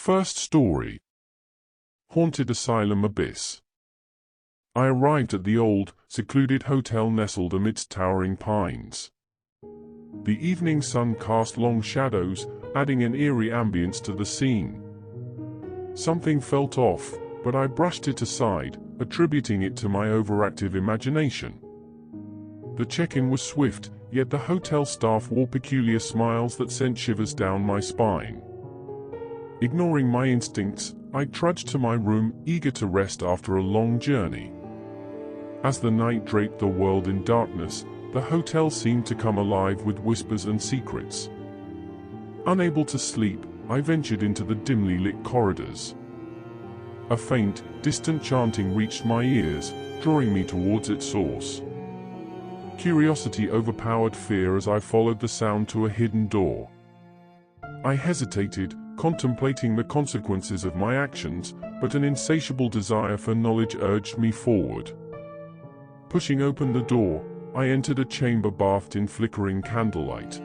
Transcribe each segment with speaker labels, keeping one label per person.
Speaker 1: First story. Haunted Asylum Abyss. I arrived at the old, secluded hotel nestled amidst towering pines. The evening sun cast long shadows, adding an eerie ambience to the scene. Something felt off, but I brushed it aside, attributing it to my overactive imagination. The check-in was swift, yet the hotel staff wore peculiar smiles that sent shivers down my spine. Ignoring my instincts, I trudged to my room, eager to rest after a long journey. As the night draped the world in darkness, the hotel seemed to come alive with whispers and secrets. Unable to sleep, I ventured into the dimly lit corridors. A faint, distant chanting reached my ears, drawing me towards its source. Curiosity overpowered fear as I followed the sound to a hidden door. I hesitated, contemplating the consequences of my actions, but an insatiable desire for knowledge urged me forward. Pushing open the door, I entered a chamber bathed in flickering candlelight.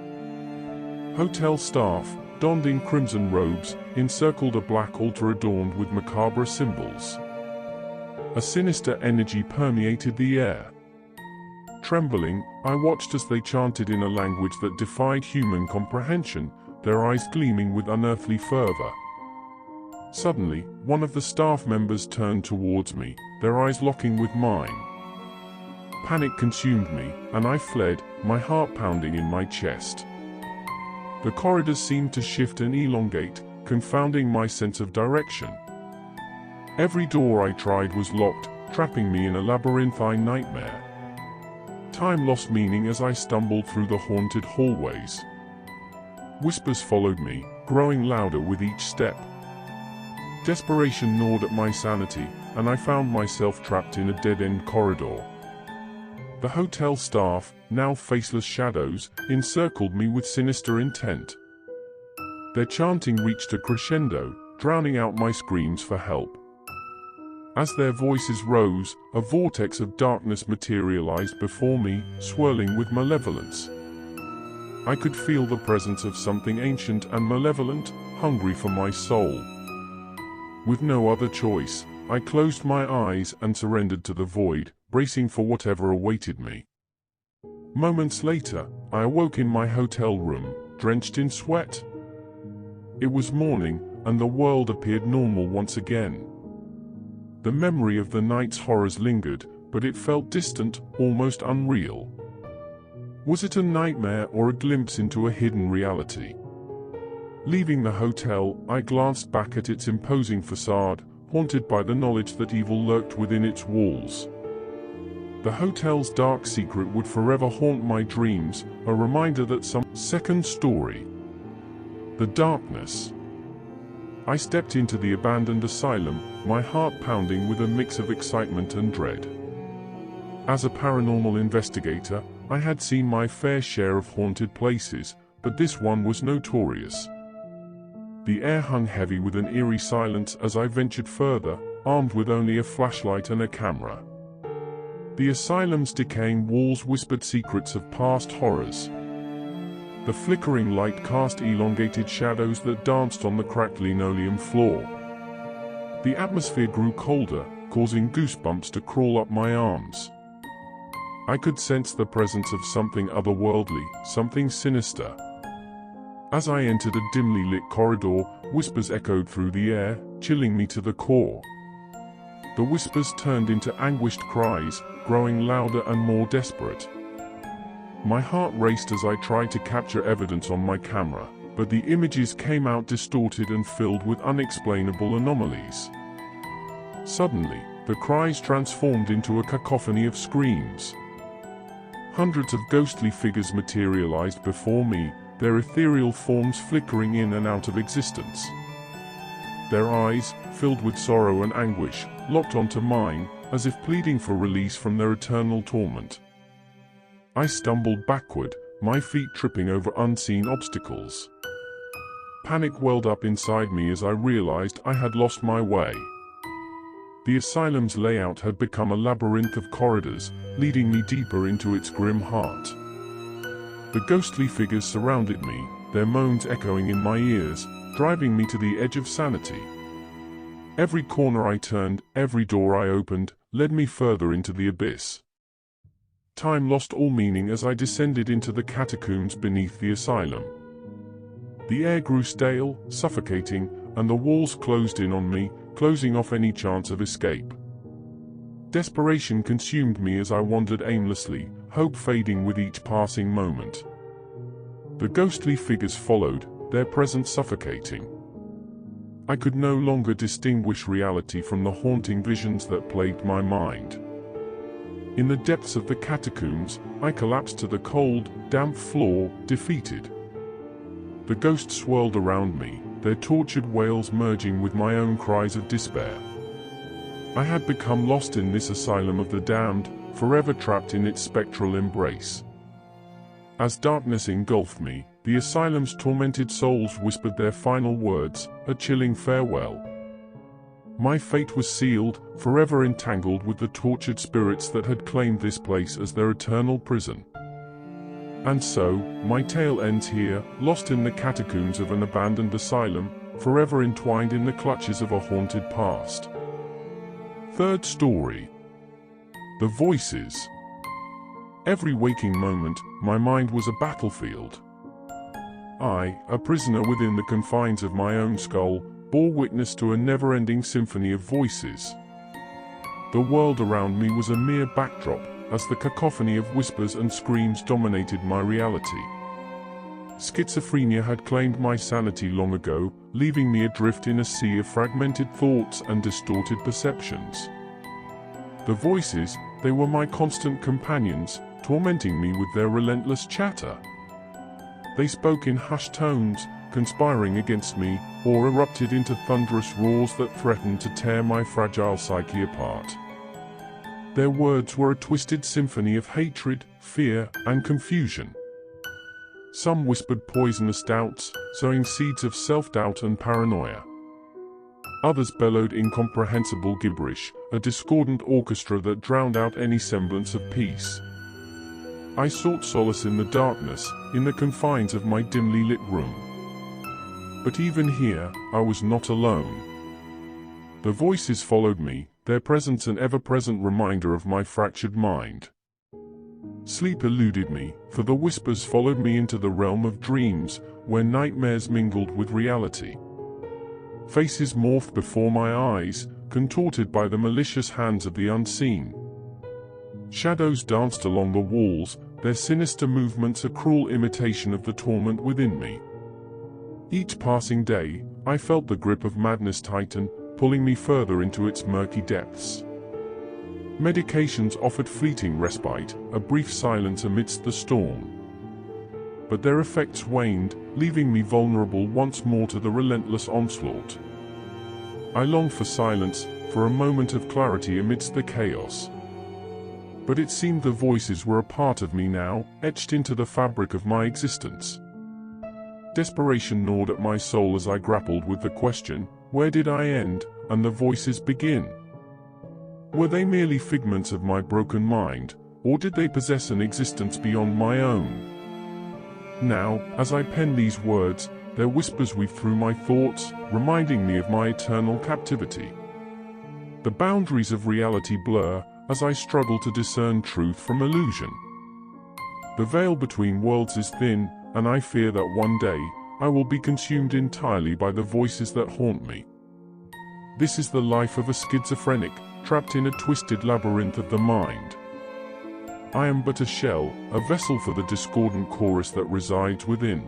Speaker 1: Hotel staff, donned in crimson robes, encircled a black altar adorned with macabre symbols. A sinister energy permeated the air. Trembling, I watched as they chanted in a language that defied human comprehension, their eyes gleaming with unearthly fervor. Suddenly, one of the staff members turned towards me, their eyes locking with mine. Panic consumed me, and I fled, my heart pounding in my chest. The corridors seemed to shift and elongate, confounding my sense of direction. Every door I tried was locked, trapping me in a labyrinthine nightmare. Time lost meaning as I stumbled through the haunted hallways. Whispers followed me, growing louder with each step. Desperation gnawed at my sanity, and I found myself trapped in a dead-end corridor. The hotel staff, now faceless shadows, encircled me with sinister intent. Their chanting reached a crescendo, drowning out my screams for help. As their voices rose, a vortex of darkness materialized before me, swirling with malevolence. I could feel the presence of something ancient and malevolent, hungry for my soul. With no other choice, I closed my eyes and surrendered to the void, bracing for whatever awaited me. Moments later, I awoke in my hotel room, drenched in sweat. It was morning, and the world appeared normal once again. The memory of the night's horrors lingered, but it felt distant, almost unreal. Was it a nightmare or a glimpse into a hidden reality? Leaving the hotel, I glanced back at its imposing facade, haunted by the knowledge that evil lurked within its walls. The hotel's dark secret would forever haunt my dreams, a reminder that Second story. The darkness. I stepped into the abandoned asylum, my heart pounding with a mix of excitement and dread. As a paranormal investigator, I had seen my fair share of haunted places, but this one was notorious. The air hung heavy with an eerie silence as I ventured further, armed with only a flashlight and a camera. The asylum's decaying walls whispered secrets of past horrors. The flickering light cast elongated shadows that danced on the cracked linoleum floor. The atmosphere grew colder, causing goosebumps to crawl up my arms. I could sense the presence of something otherworldly, something sinister. As I entered a dimly lit corridor, whispers echoed through the air, chilling me to the core. The whispers turned into anguished cries, growing louder and more desperate. My heart raced as I tried to capture evidence on my camera, but the images came out distorted and filled with unexplainable anomalies. Suddenly, the cries transformed into a cacophony of screams. Hundreds of ghostly figures materialized before me, their ethereal forms flickering in and out of existence. Their eyes, filled with sorrow and anguish, locked onto mine, as if pleading for release from their eternal torment. I stumbled backward, my feet tripping over unseen obstacles. Panic welled up inside me as I realized I had lost my way. The asylum's layout had become a labyrinth of corridors, leading me deeper into its grim heart. The ghostly figures surrounded me, their moans echoing in my ears, driving me to the edge of sanity. Every corner I turned, every door I opened, led me further into the abyss. Time lost all meaning as I descended into the catacombs beneath the asylum. The air grew stale, suffocating, and the walls closed in on me, closing off any chance of escape. Desperation consumed me as I wandered aimlessly, hope fading with each passing moment. The ghostly figures followed, their presence suffocating. I could no longer distinguish reality from the haunting visions that plagued my mind. In the depths of the catacombs, I collapsed to the cold, damp floor, defeated. The ghosts swirled around me, their tortured wails merging with my own cries of despair. I had become lost in this asylum of the damned, forever trapped in its spectral embrace. As darkness engulfed me, the asylum's tormented souls whispered their final words, a chilling farewell. My fate was sealed, forever entangled with the tortured spirits that had claimed this place as their eternal prison. And so, my tale ends here, lost in the catacombs of an abandoned asylum, forever entwined in the clutches of a haunted past. Third story. The Voices. Every waking moment, my mind was a battlefield. I, a prisoner within the confines of my own skull, bore witness to a never-ending symphony of voices. The world around me was a mere backdrop, as the cacophony of whispers and screams dominated my reality. Schizophrenia had claimed my sanity long ago, leaving me adrift in a sea of fragmented thoughts and distorted perceptions. The voices, they were my constant companions, tormenting me with their relentless chatter. They spoke in hushed tones, conspiring against me, or erupted into thunderous roars that threatened to tear my fragile psyche apart. Their words were a twisted symphony of hatred, fear, and confusion. Some whispered poisonous doubts, sowing seeds of self-doubt and paranoia. Others bellowed incomprehensible gibberish, a discordant orchestra that drowned out any semblance of peace. I sought solace in the darkness, in the confines of my dimly lit room. But even here, I was not alone. The voices followed me, their presence an ever-present reminder of my fractured mind. Sleep eluded me, for the whispers followed me into the realm of dreams, where nightmares mingled with reality. Faces morphed before my eyes, contorted by the malicious hands of the unseen. Shadows danced along the walls, their sinister movements a cruel imitation of the torment within me. Each passing day, I felt the grip of madness tighten, pulling me further into its murky depths. Medications offered fleeting respite, a brief silence amidst the storm. But their effects waned, leaving me vulnerable once more to the relentless onslaught. I longed for silence, for a moment of clarity amidst the chaos. But it seemed the voices were a part of me now, etched into the fabric of my existence. Desperation gnawed at my soul as I grappled with the question, where did I end, and the voices begin? Were they merely figments of my broken mind, or did they possess an existence beyond my own? Now, as I pen these words, their whispers weave through my thoughts, reminding me of my eternal captivity. The boundaries of reality blur, as I struggle to discern truth from illusion. The veil between worlds is thin, and I fear that one day, I will be consumed entirely by the voices that haunt me. This is the life of a schizophrenic, trapped in a twisted labyrinth of the mind. I am but a shell, a vessel for the discordant chorus that resides within.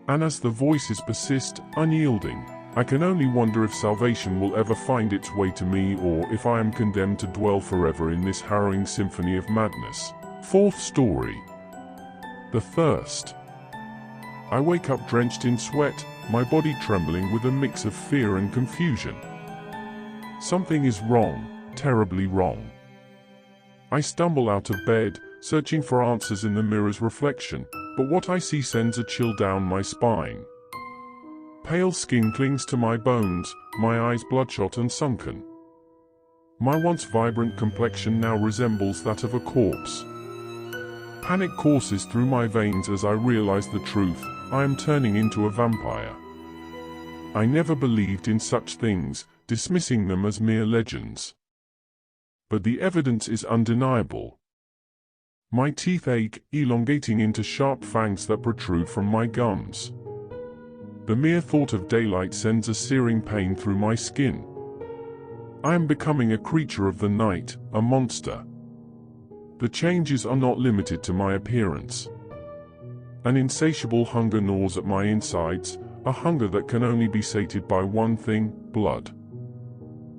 Speaker 1: And as the voices persist, unyielding, I can only wonder if salvation will ever find its way to me, or if I am condemned to dwell forever in this harrowing symphony of madness. Fourth story. The Thirst. I wake up drenched in sweat, my body trembling with a mix of fear and confusion. Something is wrong, terribly wrong. I stumble out of bed, searching for answers in the mirror's reflection, but what I see sends a chill down my spine. Pale skin clings to my bones, my eyes bloodshot and sunken. My once vibrant complexion now resembles that of a corpse. Panic courses through my veins as I realize the truth, I am turning into a vampire. I never believed in such things, dismissing them as mere legends. But the evidence is undeniable. My teeth ache, elongating into sharp fangs that protrude from my gums. The mere thought of daylight sends a searing pain through my skin. I am becoming a creature of the night, a monster. The changes are not limited to my appearance. An insatiable hunger gnaws at my insides, a hunger that can only be sated by one thing: blood.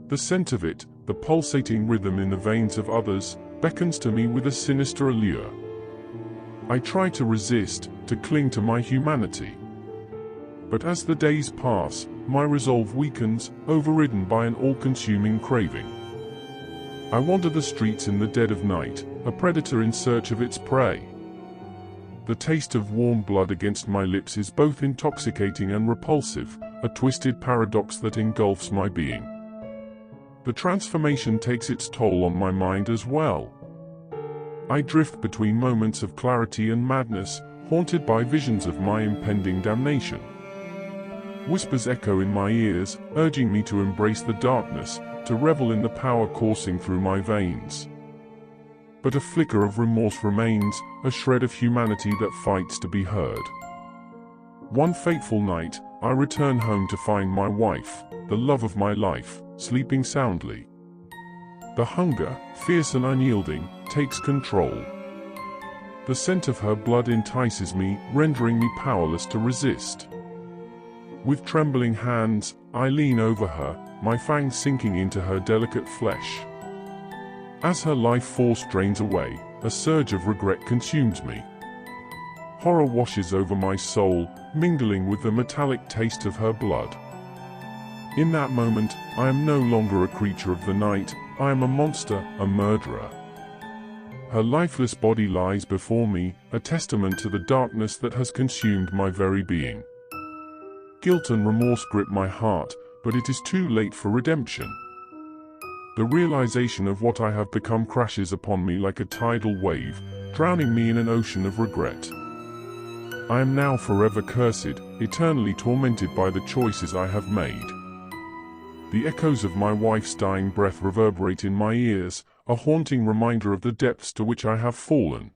Speaker 1: The scent of it, the pulsating rhythm in the veins of others, beckons to me with a sinister allure. I try to resist, to cling to my humanity. But as the days pass, my resolve weakens, overridden by an all-consuming craving. I wander the streets in the dead of night, a predator in search of its prey. The taste of warm blood against my lips is both intoxicating and repulsive, a twisted paradox that engulfs my being. The transformation takes its toll on my mind as well. I drift between moments of clarity and madness, haunted by visions of my impending damnation. Whispers echo in my ears, urging me to embrace the darkness, to revel in the power coursing through my veins. But a flicker of remorse remains, a shred of humanity that fights to be heard. One fateful night, I return home to find my wife, the love of my life, sleeping soundly. The hunger, fierce and unyielding, takes control. The scent of her blood entices me, rendering me powerless to resist. With trembling hands, I lean over her, my fangs sinking into her delicate flesh. As her life force drains away, a surge of regret consumes me. Horror washes over my soul, mingling with the metallic taste of her blood. In that moment, I am no longer a creature of the night, I am a monster, a murderer. Her lifeless body lies before me, a testament to the darkness that has consumed my very being. Guilt and remorse grip my heart, but it is too late for redemption. The realization of what I have become crashes upon me like a tidal wave, drowning me in an ocean of regret. I am now forever cursed, eternally tormented by the choices I have made. The echoes of my wife's dying breath reverberate in my ears, a haunting reminder of the depths to which I have fallen.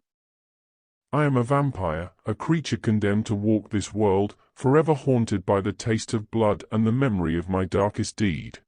Speaker 1: I am a vampire, a creature condemned to walk this world, forever haunted by the taste of blood and the memory of my darkest deed.